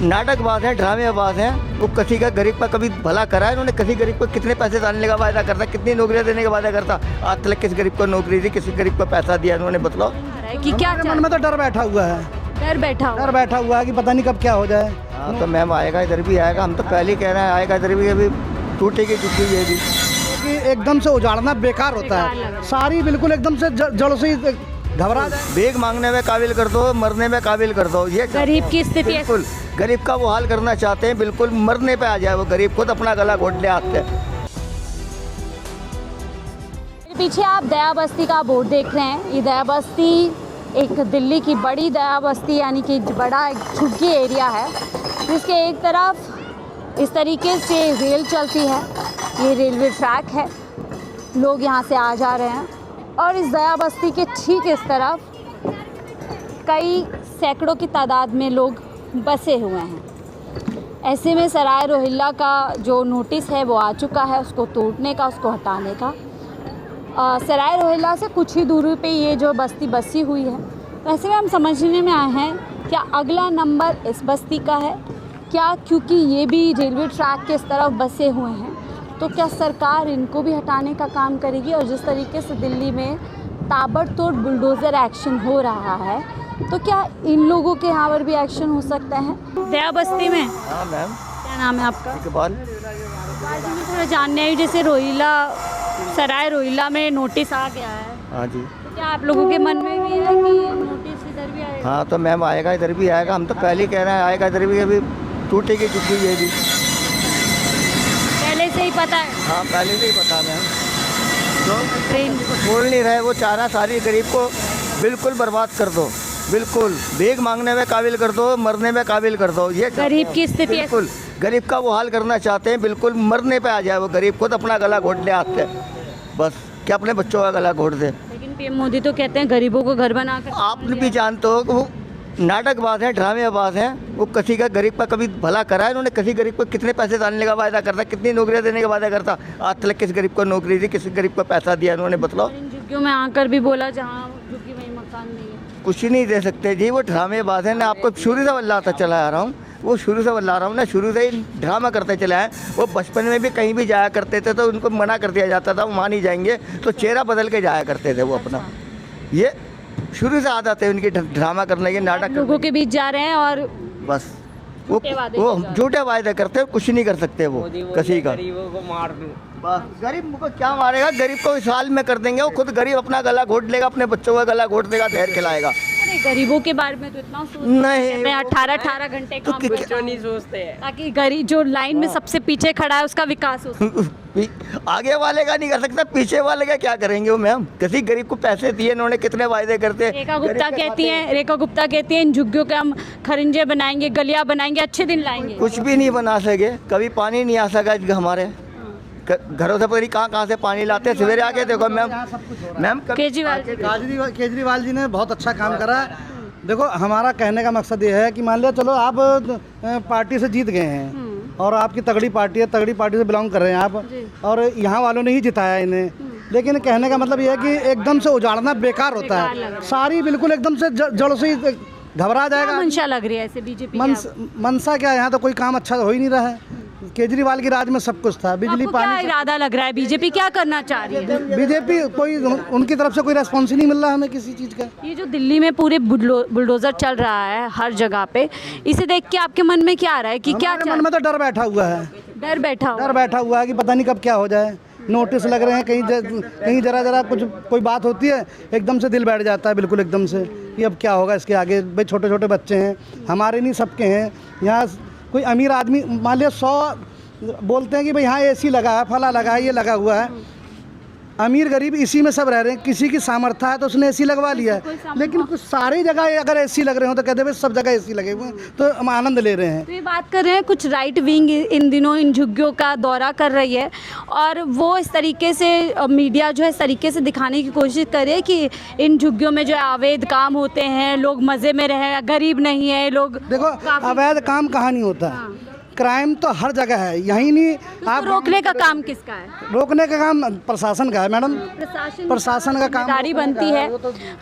नाटकबाज हैं, ड्रामेबाज हैं। वो किसी का गरीब का कभी भला करा है इन्होंने? किसी गरीब को कितने पैसे डालने का वायदा करता, कितनी नौकरियां देने का वायदा करता? आज तक किस गरीब को नौकरी दी, किसी गरीब को पैसा दिया इन्होंने? बताओ। कि क्या हमारे मन में तो डर बैठा हुआ है, डर बैठा हुआ है कि पता नहीं कब क्या हो जाए। हाँ तो मैम आएगा, इधर भी आएगा। हम तो पहले ही कह रहे हैं आएगा, इधर भी अभी टूटेगी टूटी ये भी। कि एकदम से उजाड़ना बेकार होता है, सारी बिल्कुल एकदम से जड़ से ही घबरा जाए। भीख मांगने में काबिल कर दो, मरने में काबिल कर दो। ये गरीब की स्थिति बिल्कुल गरीब का वो हाल करना चाहते हैं, बिल्कुल मरने पे आ जाए वो गरीब, खुद अपना गला घोट ले आते हैं। पीछे आप दया बस्ती का बोर्ड देख रहे हैं। ये दया बस्ती एक दिल्ली की बड़ी दया बस्ती यानी कि बड़ा एक झुग्गी एरिया है, जिसके एक तरफ इस तरीके से रेल चलती है, ये रेलवे ट्रैक है, लोग यहाँ से आ जा रहे हैं। और इस दया बस्ती के ठीक इस तरफ कई सैकड़ों की तादाद में लोग बसे हुए हैं। ऐसे में सराय रोहिल्ला का जो नोटिस है वो आ चुका है, उसको तोड़ने का, उसको हटाने का। सराय रोहिल्ला से कुछ ही दूरी पे ये जो बस्ती बसी हुई है। वैसे में हम समझने में आए हैं क्या अगला नंबर इस बस्ती का है क्या, क्योंकि ये भी रेलवे ट्रैक के इस तरफ बसे हुए हैं, तो क्या सरकार इनको भी हटाने का काम करेगी? और जिस तरीके से दिल्ली में ताबड़तोड़ बुलडोज़र एक्शन हो रहा है, तो क्या इन लोगों के यहाँ पर भी एक्शन हो सकता है? दया बस्ती में। हाँ मैम। क्या नाम है आपका? इकबाल। आज मैं थोड़ा जानने आई, जैसे रोहिल्ला सराय रोहिल्ला में नोटिस आ गया है। हाँ जी। तो क्या आप लोगों के मन में भी है कि ये नोटिस इधर भी आएगा? हाँ तो मैम आएगा, इधर भी आएगा। हम तो पहले ही कह रहे हैं आएगा, इधर भी अभी टूटेगी टूटी ये भी। पहले से ही पता है? हाँ पहले से ही पता मैम। तो ट्रेन बोल नहीं रहे, वो चाह रहा सारी गरीब को बिल्कुल बर्बाद कर दो, बिल्कुल भीख मांगने में काबिल कर दो, मरने में काबिल कर दो। ये गरीब की स्थिति बिल्कुल गरीब का वो हाल करना चाहते हैं, बिल्कुल मरने पे आ जाए वो गरीब, खुद अपना गला घोट ले आते हैं बस, क्या अपने बच्चों का गला घोट दे। लेकिन पीएम मोदी तो कहते हैं गरीबों को घर बना कर। आप भी जानते हो कि वो नाटकबाज हैं, ड्रामेबाज हैं। वो किसी का गरीब का कभी भला करा है इन्होंने? किसी गरीब को कितने पैसे डालने का वायदा करता, कितनी नौकरियां देने का वायदा करता? आज तक किस गरीब को नौकरी दी, किसी गरीब को पैसा दिया इन्होंने? बताओ। इन झुग्गियों में आकर भी बोला जहाँ झुग्गी वहीं मकान नहीं है। कुछ ही नहीं दे सकते जी, वो ड्रामेबाज हैं। मैं आपको शुरू से बल्लाता चला आ रहा हूँ, वो शुरू से बल्ला रहा हूँ ना, शुरू से ही ड्रामा करते चले आए। वो बचपन में भी कहीं भी जाया करते थे तो उनको मना कर दिया जाता था, वो मान ही जाएंगे, तो चेहरा बदल के जाया करते थे वो अपना। ये शुरू से आदत है उनकी ड्रामा करने की, नाटक लोगों के बीच जा रहे हैं और बस वो झूठे वायदे करते हैं, कुछ नहीं कर सकते वो किसी का। गरीबों को मार दूं। गरीब को क्या मारेगा? गरीब को इस हाल में कर देंगे, वो खुद गरीब अपना गला घोट लेगा, अपने बच्चों का गला घोट देगा, जहर खिलाएगा। अरे गरीबों के बारे में तो इतना नहीं, 18 घंटे काम तो करते क्यों नहीं सोचते हैं? ताकि गरीब जो लाइन में सबसे पीछे खड़ा है उसका विकास हो सके। आगे वाले का नहीं कर सकता, पीछे वाले का क्या करेंगे वो मैम? किसी गरीब को पैसे दिए इन्होंने, कितने वायदे करते हैं। रेखा गुप्ता कहती हैं इन झुग्गियों के हम खरिंजे बनाएंगे, गलियां बनाएंगे, अच्छे दिन लाएंगे। कुछ भी नहीं बना सके, कभी पानी नहीं आ सका हमारे घरों से। पता नहीं कहाँ से पानी लाते हैं। सवेरे आके देखो मैम केजरीवाल जी ने बहुत अच्छा काम करा। देखो हमारा कहने का मकसद ये है कि मान लिया चलो आप पार्टी से जीत गए हैं और आपकी तगड़ी पार्टी है, तगड़ी पार्टी से बिलोंग कर रहे हैं आप, और यहाँ वालों ने ही जिताया इन्हें, लेकिन कहने का मतलब ये है कि एकदम से उजाड़ना बेकार होता है, सारी बिल्कुल एकदम से जड़ से ही घबरा जाएगा। मंशा लग रही है ऐसे बीजेपी मनसा क्या, यहाँ तो कोई काम अच्छा हो ही नहीं रहा है। केजरीवाल की राज में सब कुछ था, बिजली पानी। क्या इरादा लग रहा है? बीजेपी क्या करना चाह रही है? बीजेपी कोई उनकी तरफ से कोई रेस्पॉन्स ही नहीं मिल रहा हमें किसी चीज़ का। ये जो दिल्ली में पूरे बुलडोजर चल रहा है हर जगह पे, इसे देख के आपके मन में क्या आ रहा है कि क्या? मन में तो डर बैठा हुआ है, डर बैठा हुआ है कि पता नहीं कब क्या हो जाए। नोटिस लग रहे हैं, कहीं जरा कुछ कोई बात होती है एकदम से दिल बैठ जाता है, बिल्कुल एकदम से कि अब क्या होगा इसके आगे। भाई छोटे छोटे बच्चे हैं, हमारे नहीं सबके हैं। यहाँ कोई अमीर आदमी मान लिया 100 बोलते हैं कि भाई यहाँ एसी लगा है, फला लगा है, ये लगा हुआ है। अमीर गरीब इसी में सब रह रहे हैं, किसी की सामर्थ्य है तो उसने एसी लगवा लिया है, लेकिन कुछ सारी जगह अगर एसी लग रहे हो तो कहते हैं सब जगह एसी लगे हुए हैं तो हम आनंद ले रहे हैं। तो ये बात कर रहे हैं कुछ राइट विंग इन दिनों इन झुग्गियों का दौरा कर रही है और वो इस तरीके से मीडिया जो है इस तरीके से दिखाने की कोशिश करे कि इन झुग्गियों में जो है अवैध काम होते हैं, लोग मज़े में रहे, गरीब नहीं है लोग। देखो अवैध काम कहाँ नहीं होता, क्राइम तो हर जगह है, यही नहीं। आप रोकने का काम किसका है? रोकने का काम प्रशासन का है मैडम, प्रशासन का काम जिम्मेदारी बनती है,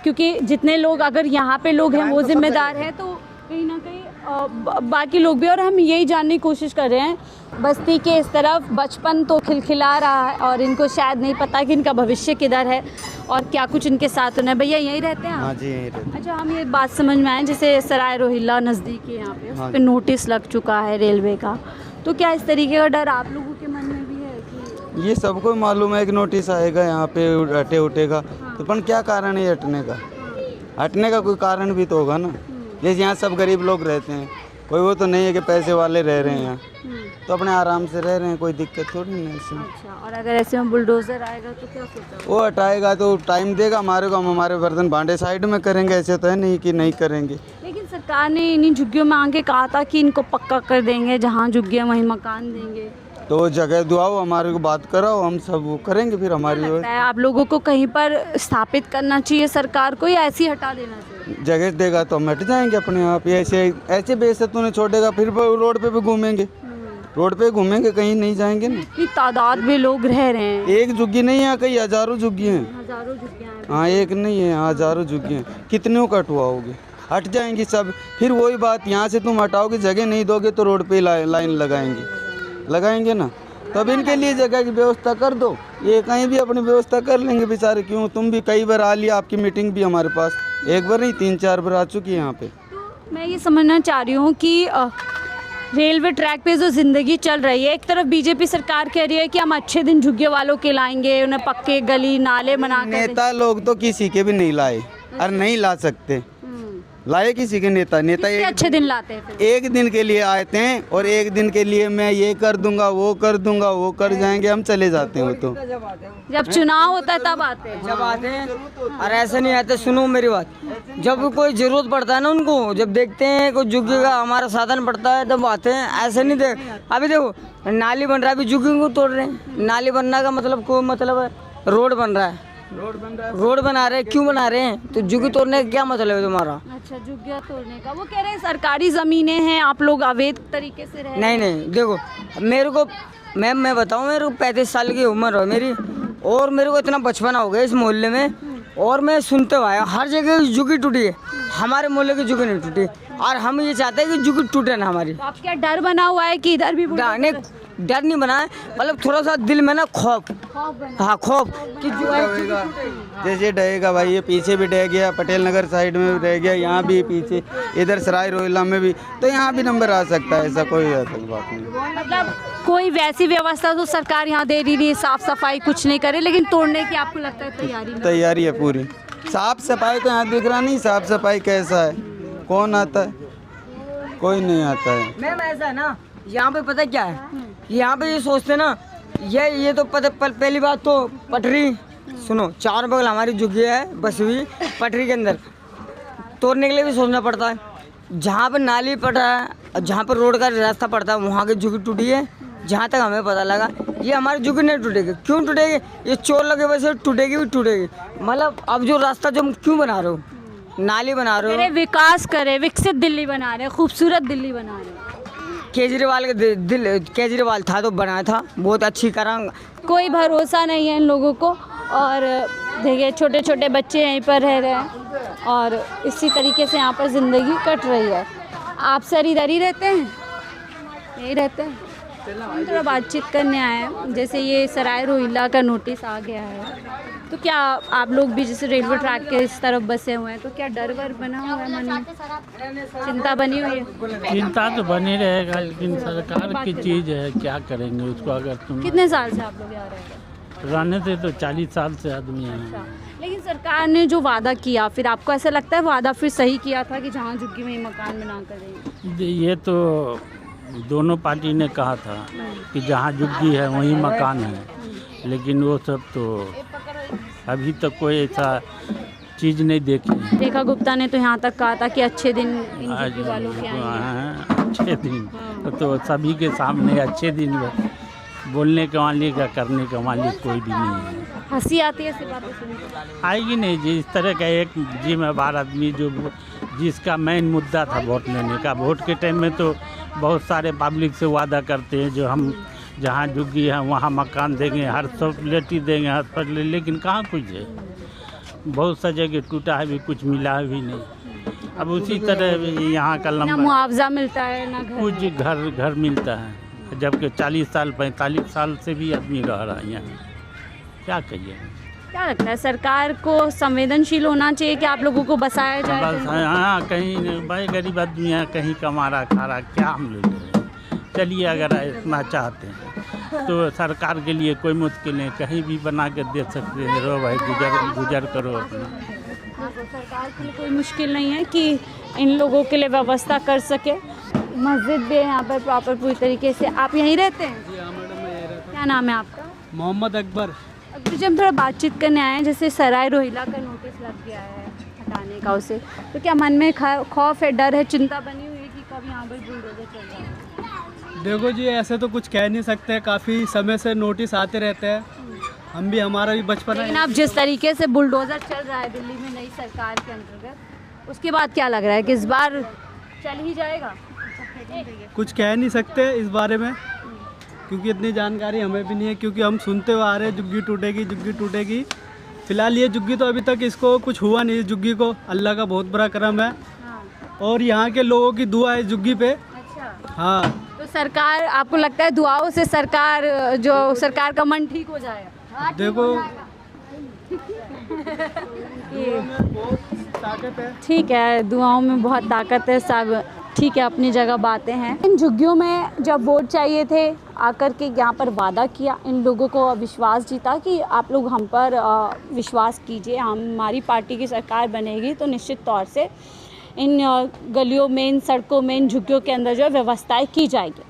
क्योंकि जितने लोग अगर यहाँ पे लोग हैं वो जिम्मेदार हैं, तो कहीं ना कहीं बाकी लोग भी, और हम यही जानने की कोशिश कर रहे हैं बस्ती के इस तरफ बचपन तो खिलखिला रहा है और इनको शायद नहीं पता कि इनका भविष्य किधर है और क्या कुछ इनके साथ होना है। भैया यहीं रहते हैं आप? हाँ जी यहीं रहते अच्छा, हम ये बात समझ में आए जैसे सराय रोहिल्ला नज़दीक है यहाँ पे, उस हाँ पर नोटिस लग चुका है रेलवे का, तो क्या इस तरीके का डर आप लोगों के मन में भी है कि ये सबको मालूम है कि नोटिस आएगा यहाँ पे हटे उठेगा, तो पर क्या कारण है ये हटने का कोई कारण भी तो होगा ना। जैसे यहाँ सब गरीब लोग रहते हैं, कोई वो तो नहीं है कि पैसे वाले रह रहे हैं यहाँ, तो अपने आराम से रह रहे हैं, कोई दिक्कत थोड़ी नहीं है इसमें। अच्छा, और अगर ऐसे में बुलडोजर आएगा तो क्या सोचा? वो हटाएगा तो टाइम देगा हमारे को, हम हमारे बर्तन भांडे साइड में करेंगे, ऐसे तो है नहीं कि नहीं करेंगे। लेकिन सरकार ने इन्हीं झुग्गियों में आके कहा था कि इनको पक्का कर देंगे, जहाँ झुग्गियाँ वहीं मकान देंगे, तो जगह दुआओ, हमारे को बात कराओ, हम सब वो करेंगे फिर हमारी लगता है आप लोगों को कहीं पर स्थापित करना चाहिए सरकार को या ऐसे ही हटा देना चाहिए? जगह देगा तो हम हट जाएंगे अपने आप। ऐसे ऐसे बेइज्जतों ने छोड़ेगा फिर वो रोड पे भी घूमेंगे, रोड पे घूमेंगे, कहीं नहीं जाएंगे ना। इतनी तादाद में लोग रह रहे हैं, एक झुग्गी नहीं है, कई हजारों झुग्गी हैं। हजारों झुग्गियाँ हैं। हाँ एक नहीं है, हजारों झुग्गी हैं, कितनों का हटवाओगे, हट जाएंगी सब। फिर वही बात, यहाँ से तुम हटाओगे, जगह नहीं दोगे तो रोड पे लाइन लगाएंगे ना। तब इनके लिए जगह की व्यवस्था कर दो, ये कहीं भी अपनी व्यवस्था कर लेंगे बेचारे। क्यों, तुम भी कई बार आ लिया, आपकी मीटिंग भी हमारे पास एक बार नहीं 3-4 बार आ चुकी है यहाँ पे। तो मैं ये समझना चाह रही हूँ कि रेलवे ट्रैक पे जो ज़िंदगी चल रही है, एक तरफ बीजेपी सरकार कह रही है कि हम अच्छे दिन झुग्गियों वालों के लाएंगे, उन्हें पक्के गली नाले बना कर नेता लोग तो किसी के भी नहीं लाए और नहीं ला सकते, लाए किसी के नेता कितने अच्छे दिन लाते हैं फिर? एक दिन के लिए आए थे और एक दिन के लिए मैं ये कर दूंगा, वो कर दूंगा, वो कर जाएंगे, हम चले जाते हैं। वो तो जब चुनाव होता है तब आते हैं। जब आते हैं और ऐसे नहीं आते। सुनो मेरी बात, जब कोई जरूरत पड़ता है ना उनको, जब देखते हैं कोई झुग्गी का हमारा साधन पड़ता है तब आते हैं। ऐसे नहीं देख, अभी देखो नाली बन रहा है, अभी झुग्गी को तोड़ रहे हैं। नाली बनने का मतलब कोई मतलब है, रोड बन रहा है, रोड बना रहे हैं, क्यों बना रहे हैं? तो झुग्गी तोड़ने का क्या मतलब है तुम्हारा? अच्छा, झुग्गियाँ तोड़ने का वो कह रहे हैं सरकारी ज़मीनें हैं, आप लोग अवैध तरीके से रह नहीं नहीं, देखो मेरे को मैं बताऊं, मेरे को 35 साल की उम्र है मेरी, और मेरे को इतना बचपना हो गया इस मोहल्ले में, और मैं सुनते हुआ आया हर जगह झुग्गी टूटी है, हमारे मोहल्ले की झुग्गी नहीं टूटी, और हम ये चाहते हैं कि झुग्गी टूटे ना हमारी। तो आप क्या डर बना हुआ है कि इधर भी डर नहीं बना है, मतलब थोड़ा सा दिल में ना खौफ, हाँ खौफ कि जैसे डहेगा भाई, ये पीछे भी डह गया, पटेल नगर साइड में भी रह गया, यहाँ भी पीछे, इधर सराय रोहिल्ला में भी, तो यहाँ भी नंबर आ सकता है, ऐसा कोई बात नहीं। मतलब कोई वैसी व्यवस्था तो सरकार यहाँ दे रही नहीं, साफ सफाई कुछ नहीं करे, लेकिन तोड़ने की आपको लगता है तैयारी है पूरी। साफ सफाई तो यहाँ दिख रहा नहीं, साफ सफाई कैसा है, कौन आता है? कोई नहीं आता है। मैम ऐसा है ना, यहाँ पे पता क्या है, यहाँ पे ये सोचते ना, ये तो पहली बात तो पटरी, सुनो चार बगल हमारी झुग्गी है बस हुई, पटरी के अंदर तोड़ने के लिए भी सोचना पड़ता है। जहाँ पर नाली पड़ रहा है, जहाँ पर रोड का रास्ता पड़ता है, वहाँ की झुग्गी टूटी है। जहाँ तक हमें पता लगा, ये हमारी झुग्गी नहीं टूटेगी। क्यों टूटेगी? ये चोर लगे वैसे टूटेगी भी टूटेगी। मतलब अब जो रास्ता जो क्यों बना रहे हो, नाली बना रहे हो, विकास करे, विकसित दिल्ली बना रहे, खूबसूरत दिल्ली बना रहे। केजरीवाल के केजरीवाल था तो बनाया था, बहुत अच्छी करा। कोई भरोसा नहीं है इन लोगों को, और देखिए छोटे छोटे बच्चे यहीं पर रह रहे हैं और इसी तरीके से यहाँ पर ज़िंदगी कट रही है। आप सर इधर ही रहते हैं? यही रहते हैं। हम थोड़ा बातचीत करने आए हैं, जैसे ये सराय रोहिल्ला का नोटिस आ गया है, तो क्या आप लोग भी जैसे रेलवे ट्रैक के इस तरफ बसे हुए हैं, तो क्या डर वर बना हुआ है मन में, चिंता बनी हुई है? चिंता तो बनी रहेगा, लेकिन सरकार की चीज़ है, क्या करेंगे उसको। अगर तुम कितने साल से आप लोग यहाँ रह रहे हैं? रहने से तो 40 साल से आदमी है। लेकिन सरकार ने जो वादा किया, फिर आपको ऐसा लगता है वादा फिर सही किया था कि जहाँ झुग्गी में मकान बना कर देंगे? ये तो दोनों पार्टी ने कहा था कि जहाँ झुग्गी है वहीं मकान है, लेकिन वो सब तो अभी तक कोई ऐसा चीज़ नहीं देखी। रेखा गुप्ता ने तो यहाँ तक कहा था कि अच्छे दिन इन झुग्गी वालों के आएंगे। अच्छे दिन तो सभी के सामने अच्छे दिन, बोलने का मालिक का करने का मालिक कोई भी नहीं है। हंसी आती है ऐसी बातें सुनकर? आएगी नहीं जी। इस तरह का एक जिम्मेदार आदमी जो जिसका मेन मुद्दा था वोट लेने का, वोट के टाइम में तो बहुत सारे पब्लिक से वादा करते हैं जो हम जहाँ झुग्गी है वहाँ मकान देंगे, हर फैसिलिटी देंगे, हॉस्पिटल, लेकिन कहाँ कुछ है। बहुत सा जगह टूटा है भी, कुछ मिला है भी नहीं। अब उसी तरह यहाँ का ना लंबा मुआवजा मिलता है ना घर। कुछ घर मिलता है, जबकि 40 साल 45 साल से भी आदमी रह रहा है यहाँ। क्या कहिए, क्या लगता है सरकार को संवेदनशील होना चाहिए कि आप लोगों को बसाया जाए? बस हाँ, कहीं भाई गरीब आदमी है, कहीं कमा रहा खा रहा, क्या हम ले लें। चलिए अगर इतना चाहते हैं तो सरकार के लिए कोई मुश्किल नहीं, कहीं भी बना के दे सकते हैं। रो भाई गुजर करो अपना। तो सरकार के लिए कोई मुश्किल नहीं है कि इन लोगों के लिए व्यवस्था कर सके। मस्जिद भी है यहाँ पर प्रॉपर पूरी तरीके से। आप यहीं रहते हैं? जी हाँ मैडम, मैं यही रहता हूँ। क्या नाम है आपका? मोहम्मद अकबर। अब जब हम थोड़ा बातचीत करने आए हैं, जैसे सराय रोहिला का नोटिस लग गया है हटाने का उसे, तो क्या मन में खौफ है, डर है, चिंता बनी हुई है कि कब यहाँ पर बुलडोजर चल जाए? देखो जी, ऐसे तो कुछ कह नहीं सकते, काफ़ी समय से नोटिस आते रहते हैं, हम भी, हमारा भी बचपन लेकिन है। अब जिस तरीके से बुलडोजर चल रहा है दिल्ली में नई सरकार के अंतर्गत, उसके बाद क्या लग रहा है कि इस बार चल ही जाएगा? कुछ कह नहीं सकते इस बारे में, क्योंकि इतनी जानकारी हमें भी नहीं है, क्योंकि हम सुनते हुए आ रहे हैं झुग्गी टूटेगी। फिलहाल ये झुग्गी तो अभी तक इसको कुछ हुआ नहीं, इस झुग्गी को अल्लाह का बहुत बड़ा करम है हाँ। और यहाँ के लोगों की दुआ है इस झुग्गी पे। अच्छा, हाँ, तो सरकार, आपको लगता है दुआओं से सरकार का मन ठीक हो जाएगा? देखो ये बहुत ताकत है। ठीक है, दुआओं में बहुत ताकत है, सब ठीक है, अपनी जगह बातें हैं। इन झुग्गियों में जब वोट चाहिए थे, आकर के यहाँ पर वादा किया, इन लोगों को विश्वास जीता कि आप लोग हम पर विश्वास कीजिए, हमारी पार्टी की सरकार बनेगी तो निश्चित तौर से इन गलियों में, इन सड़कों में, इन झुग्गियों के अंदर जो है व्यवस्थाएँ की जाएगी।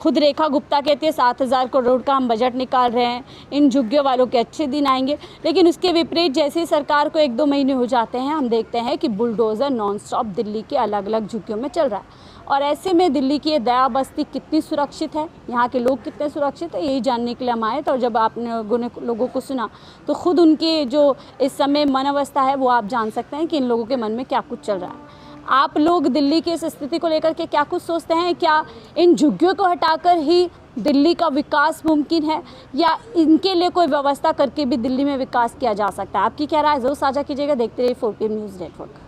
खुद रेखा गुप्ता कहती है 7,000 करोड़ का हम बजट निकाल रहे हैं, इन झुग्गियों वालों के अच्छे दिन आएंगे। लेकिन उसके विपरीत जैसे ही सरकार को 1-2 महीने हो जाते हैं, हम देखते हैं कि बुलडोज़र नॉनस्टॉप दिल्ली के अलग अलग झुग्गियों में चल रहा है। और ऐसे में दिल्ली की ये दया बस्ती कितनी सुरक्षित है, यहाँ के लोग कितने सुरक्षित है, यही जानने के लिए हम आए थे। और जब आपने लोगों को सुना तो खुद उनके जो इस समय मन अवस्था है वो आप जान सकते हैं कि इन लोगों के मन में क्या कुछ चल रहा है। आप लोग दिल्ली की इस स्थिति को लेकर के क्या कुछ सोचते हैं? क्या इन झुग्गियों को हटाकर ही दिल्ली का विकास मुमकिन है, या इनके लिए कोई व्यवस्था करके भी दिल्ली में विकास किया जा सकता है? आपकी क्या राय है, ज़रूर साझा कीजिएगा। देखते रहिए 4PM न्यूज़ नेटवर्क।